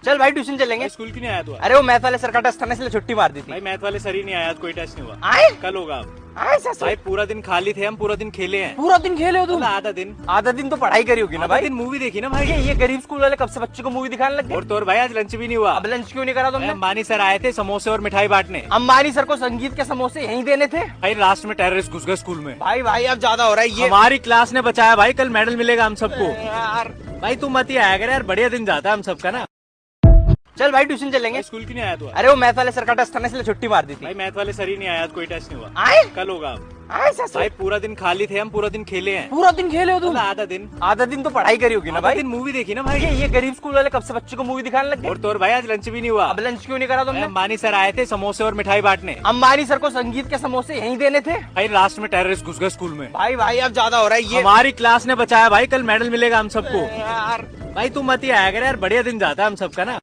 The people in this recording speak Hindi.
चल भाई ट्यूशन चलेंगे। स्कूल क्यों नहीं आया तू? अरे वो मैथ वाले सर का टेस्ट था ना, इसलिए छुट्टी मार दी थी। भाई मैथ वाले सर ही नहीं आया, आज कोई टेस्ट नहीं हुआ। आए कल होगा। आए सर भाई पूरा दिन खाली थे हम, पूरा दिन खेले हैं। पूरा दिन खेले हो तुम? आधा दिन तो पढ़ाई करी होगी ना आधा भाई। दिन मूवी देखी ना भाई। ये गरीब स्कूल वाले कब से बच्चों को मूवी दिखाने लग गए? और तो और भाई आज लंच भी नहीं हुआ। अब लंच क्यों नहीं करा तुमने? अंबानी सर आए थे समोसे और मिठाई बांटने। अंबानी सर को संगीत के समोसे यहीं देने थे। भाई लास्ट में टेररिस्ट घुस गए स्कूल में। भाई भाई अब ज्यादा हो रहा है ये हमारी क्लास ने बचाया भाई, कल मेडल मिलेगा हम सबको। यार। भाई तू मत ही आया कर यार, बढ़िया दिन जाता है हम सबका ना। चल भाई ट्यूशन चलेंगे। स्कूल क्यों नहीं आया तू? अरे वो मैथ वाले सर का टेस्ट था ना, इसलिए छुट्टी मार दी थी। भाई मैथ वाले सर ही नहीं आया, आज कोई टेस्ट नहीं हुआ। आए कल होगा। आए सर भाई पूरा दिन खाली थे हम, पूरा दिन खेले हैं। पूरा दिन खेले हो तुम? आधा दिन तो पढ़ाई करी होगी ना आधा भाई। दिन मूवी देखी ना भाई। ये गरीब स्कूल वाले कब से बच्चों को मूवी दिखाने लग गए? और तो और भाई आज लंच भी नहीं हुआ। अब लंच क्यों नहीं करा तुमने? अंबानी सर आए थे समोसे और मिठाई बांटने। अंबानी सर को संगीत के समोसे यहीं देने थे। भाई लास्ट में टेररिस्ट घुस गए स्कूल में। भाई भाई अब ज्यादा हो रहा है ये हमारी क्लास ने बचाया भाई, कल मेडल मिलेगा हम सबको। यार। भाई तू मत ही आया कर यार, बढ़िया दिन जाता है हम सबका ना।